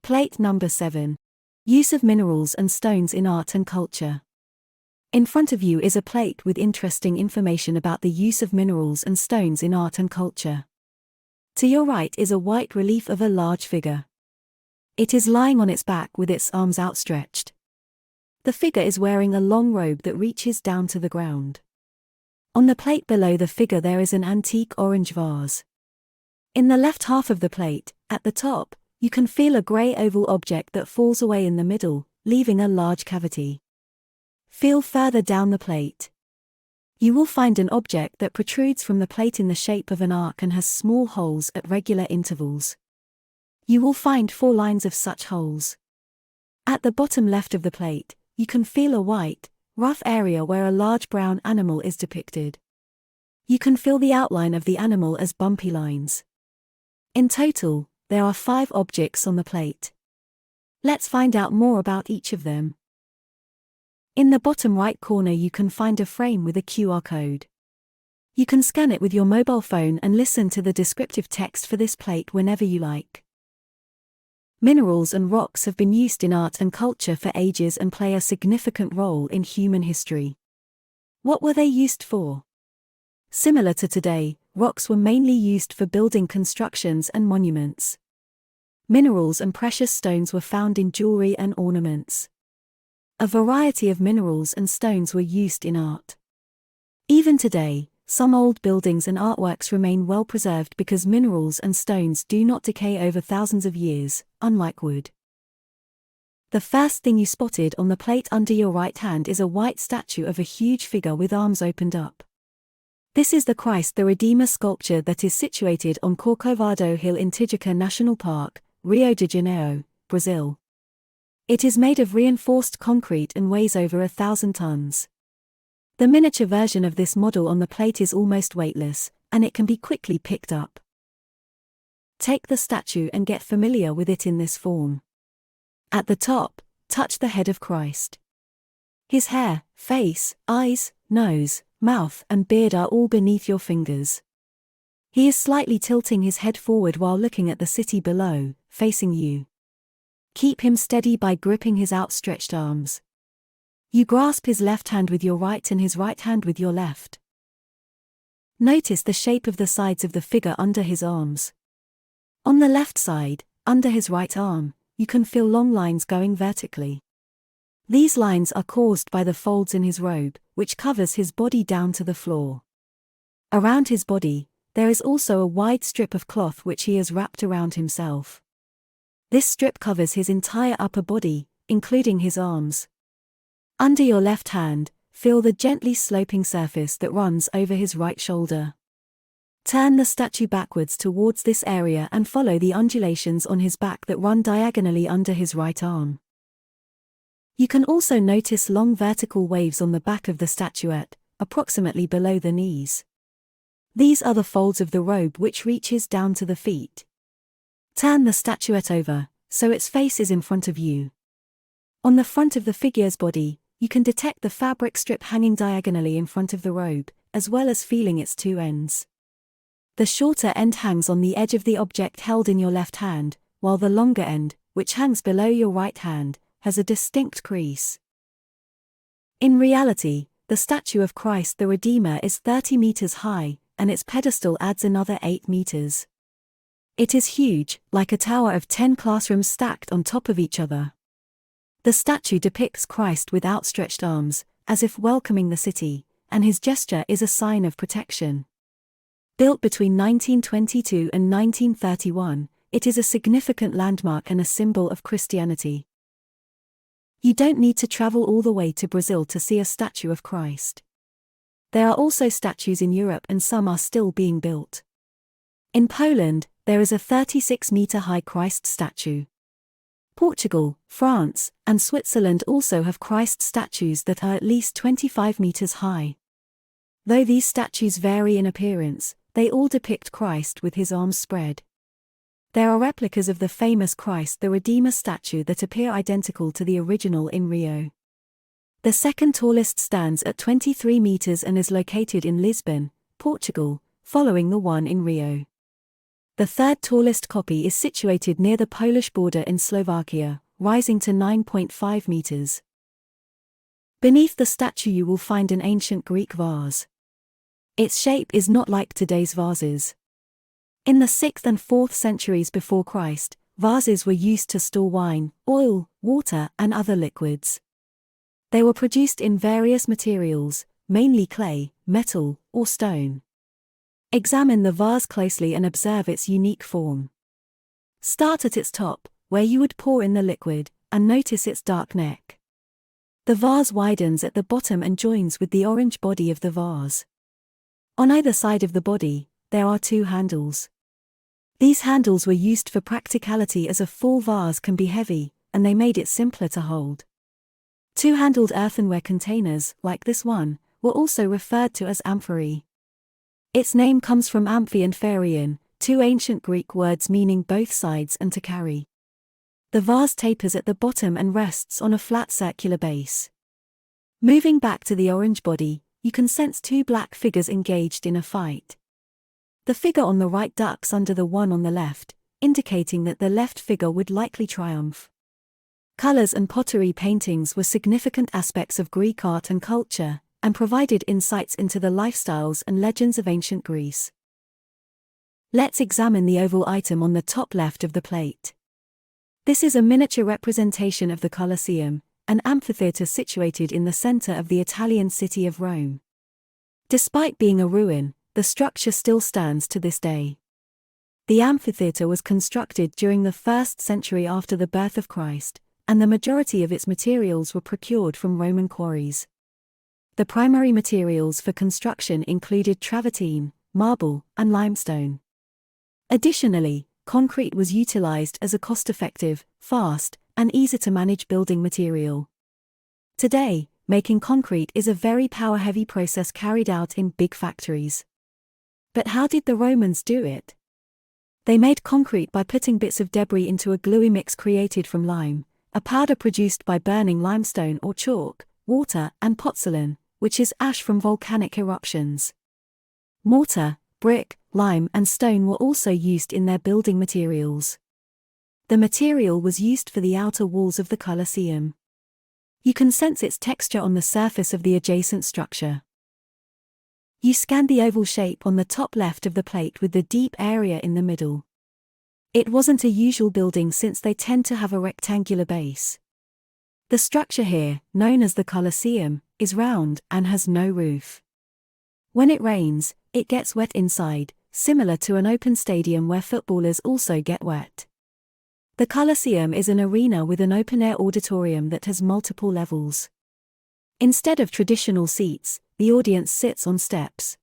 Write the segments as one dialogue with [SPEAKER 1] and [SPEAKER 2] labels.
[SPEAKER 1] Plate number 7. Use of minerals and stones in art and culture. In front of you is a plate with interesting information about the use of minerals and stones in art and culture. To your right is a white relief of a large figure. It is lying on its back with its arms outstretched. The figure is wearing a long robe that reaches down to the ground. On the plate below the figure there is an antique orange vase. In the left half of the plate, at the top, you can feel a grey oval object that falls away in the middle, leaving a large cavity. Feel further down the plate. You will find an object that protrudes from the plate in the shape of an arc and has small holes at regular intervals. You will find 4 lines of such holes. At the bottom left of the plate, you can feel a white, rough area where a large brown animal is depicted. You can feel the outline of the animal as bumpy lines. In total, there are 5 objects on the plate. Let's find out more about each of them. In the bottom right corner you can find a frame with a QR code. You can scan it with your mobile phone and listen to the descriptive text for this plate whenever you like. Minerals and rocks have been used in art and culture for ages and play a significant role in human history. What were they used for? Similar to today, rocks were mainly used for building constructions and monuments. Minerals and precious stones were found in jewelry and ornaments. A variety of minerals and stones were used in art. Even today, some old buildings and artworks remain well preserved because minerals and stones do not decay over thousands of years, unlike wood. The first thing you spotted on the plate under your right hand is a white statue of a huge figure with arms opened up. This is the Christ the Redeemer sculpture that is situated on Corcovado Hill in Tijuca National Park, Rio de Janeiro, Brazil. It is made of reinforced concrete and weighs over 1,000 tons. The miniature version of this model on the plate is almost weightless, and it can be quickly picked up. Take the statue and get familiar with it in this form. At the top, touch the head of Christ. His hair, face, eyes, nose, mouth and beard are all beneath your fingers. He is slightly tilting his head forward while looking at the city below, facing you. Keep him steady by gripping his outstretched arms. You grasp his left hand with your right and his right hand with your left. Notice the shape of the sides of the figure under his arms. On the left side, under his right arm, you can feel long lines going vertically. These lines are caused by the folds in his robe, which covers his body down to the floor. Around his body, there is also a wide strip of cloth which he has wrapped around himself. This strip covers his entire upper body, including his arms. Under your left hand, feel the gently sloping surface that runs over his right shoulder. Turn the statue backwards towards this area and follow the undulations on his back that run diagonally under his right arm. You can also notice long vertical waves on the back of the statuette, approximately below the knees. These are the folds of the robe which reaches down to the feet. Turn the statuette over, so its face is in front of you. On the front of the figure's body, you can detect the fabric strip hanging diagonally in front of the robe, as well as feeling its 2 ends. The shorter end hangs on the edge of the object held in your left hand, while the longer end, which hangs below your right hand, has a distinct crease. In reality, the statue of Christ the Redeemer is 30 meters high, and its pedestal adds another 8 meters. It is huge, like a tower of 10 classrooms stacked on top of each other. The statue depicts Christ with outstretched arms, as if welcoming the city, and his gesture is a sign of protection. Built between 1922 and 1931, it is a significant landmark and a symbol of Christianity. You don't need to travel all the way to Brazil to see a statue of Christ. There are also statues in Europe and some are still being built. In Poland, there is a 36-meter-high Christ statue. Portugal, France, and Switzerland also have Christ statues that are at least 25 meters high. Though these statues vary in appearance, they all depict Christ with his arms spread. There are replicas of the famous Christ the Redeemer statue that appear identical to the original in Rio. The second tallest stands at 23 meters and is located in Lisbon, Portugal, following the one in Rio. The third tallest copy is situated near the Polish border in Slovakia, rising to 9.5 meters. Beneath the statue you will find an ancient Greek vase. Its shape is not like today's vases. In the 6th and 4th centuries before Christ, vases were used to store wine, oil, water, and other liquids. They were produced in various materials, mainly clay, metal, or stone. Examine the vase closely and observe its unique form. Start at its top, where you would pour in the liquid, and notice its dark neck. The vase widens at the bottom and joins with the orange body of the vase. On either side of the body, there are two handles. These handles were used for practicality as a full vase can be heavy, and they made it simpler to hold. Two-handled earthenware containers, like this one, were also referred to as amphorae. Its name comes from amphi and pharion, two ancient Greek words meaning both sides and to carry. The vase tapers at the bottom and rests on a flat circular base. Moving back to the orange body, you can sense two black figures engaged in a fight. The figure on the right ducks under the one on the left, indicating that the left figure would likely triumph. Colors and pottery paintings were significant aspects of Greek art and culture, and provided insights into the lifestyles and legends of ancient Greece. Let's examine the oval item on the top left of the plate. This is a miniature representation of the Colosseum, an amphitheater situated in the center of the Italian city of Rome. Despite being a ruin, the structure still stands to this day. The amphitheater was constructed during the 1st century after the birth of Christ, and the majority of its materials were procured from Roman quarries. The primary materials for construction included travertine, marble, and limestone. Additionally, concrete was utilized as a cost-effective, fast, and easy-to-manage building material. Today, making concrete is a very power-heavy process carried out in big factories. But how did the Romans do it? They made concrete by putting bits of debris into a gluey mix created from lime, a powder produced by burning limestone or chalk, water, and pozzolan, which is ash from volcanic eruptions. Mortar, brick, lime, and stone were also used in their building materials. The material was used for the outer walls of the Colosseum. You can sense its texture on the surface of the adjacent structure. You scan the oval shape on the top left of the plate with the deep area in the middle. It wasn't a usual building since they tend to have a rectangular base. The structure here, known as the Colosseum, is round and has no roof. When it rains, it gets wet inside, similar to an open stadium where footballers also get wet. The Colosseum is an arena with an open-air auditorium that has multiple levels. Instead of traditional seats, the audience sits on steps.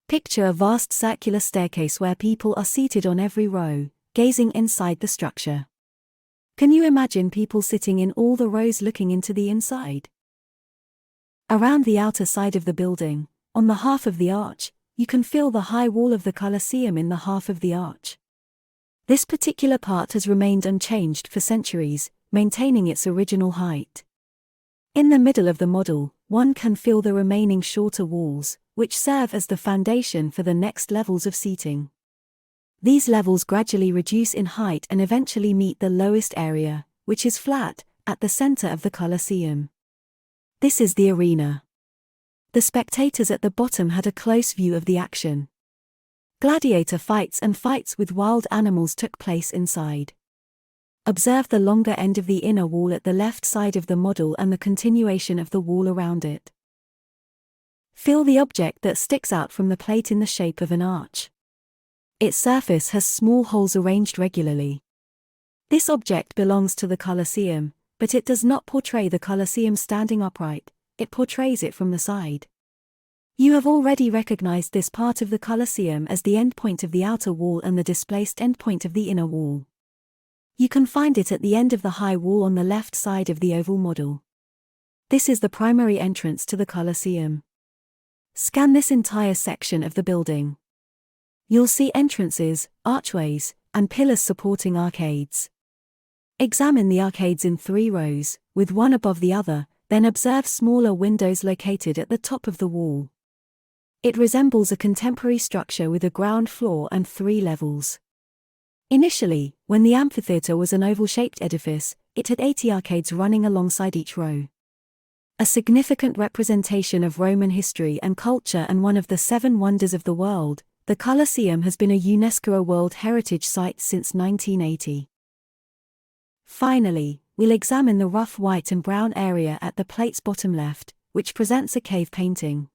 [SPEAKER 1] Picture a vast circular staircase where people are seated on every row, gazing inside the structure. Can you imagine people sitting in all the rows looking into the inside? Around the outer side of the building, on the half of the arch, you can feel the high wall of the Colosseum in the half of the arch. This particular part has remained unchanged for centuries, maintaining its original height. In the middle of the model, one can feel the remaining shorter walls, which serve as the foundation for the next levels of seating. These levels gradually reduce in height and eventually meet the lowest area, which is flat, at the center of the Colosseum. This is the arena. The spectators at the bottom had a close view of the action. Gladiator fights and fights with wild animals took place inside. Observe the longer end of the inner wall at the left side of the model and the continuation of the wall around it. Feel the object that sticks out from the plate in the shape of an arch. Its surface has small holes arranged regularly. This object belongs to the Colosseum, but it does not portray the Colosseum standing upright, it portrays it from the side. You have already recognized this part of the Colosseum as the endpoint of the outer wall and the displaced endpoint of the inner wall. You can find it at the end of the high wall on the left side of the oval model. This is the primary entrance to the Colosseum. Scan this entire section of the building. You'll see entrances, archways, and pillars supporting arcades. Examine the arcades in 3 rows, with one above the other, then observe smaller windows located at the top of the wall. It resembles a contemporary structure with a ground floor and 3 levels. Initially, when the amphitheatre was an oval-shaped edifice, it had 80 arcades running alongside each row. A significant representation of Roman history and culture and one of the 7 wonders of the world, the Colosseum has been a UNESCO World Heritage Site since 1980. Finally, we'll examine the rough white and brown area at the plate's bottom left, which presents a cave painting.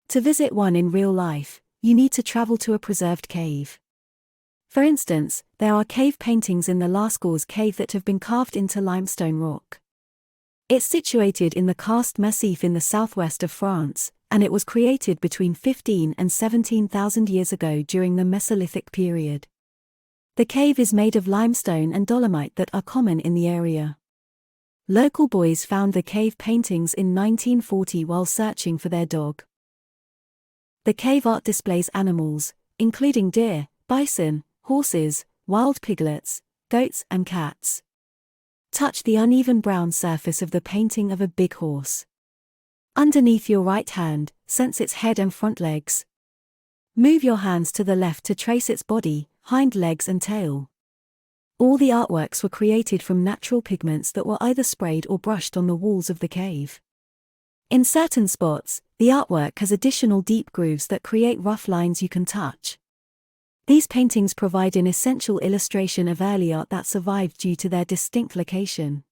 [SPEAKER 1] To visit one in real life, you need to travel to a preserved cave. For instance, there are cave paintings in the Lascaux cave that have been carved into limestone rock. It's situated in the Karst Massif in the southwest of France, and it was created between 15 and 17,000 years ago during the Mesolithic period. The cave is made of limestone and dolomite that are common in the area. Local boys found the cave paintings in 1940 while searching for their dog. The cave art displays animals, including deer, bison, horses, wild piglets, goats, and cats. Touch the uneven brown surface of the painting of a big horse. Underneath your right hand, sense its head and front legs. Move your hands to the left to trace its body, hind legs and tail. All the artworks were created from natural pigments that were either sprayed or brushed on the walls of the cave. In certain spots, the artwork has additional deep grooves that create rough lines you can touch. These paintings provide an essential illustration of early art that survived due to their distinct location.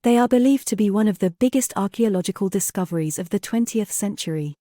[SPEAKER 1] They are believed to be one of the biggest archaeological discoveries of the 20th century.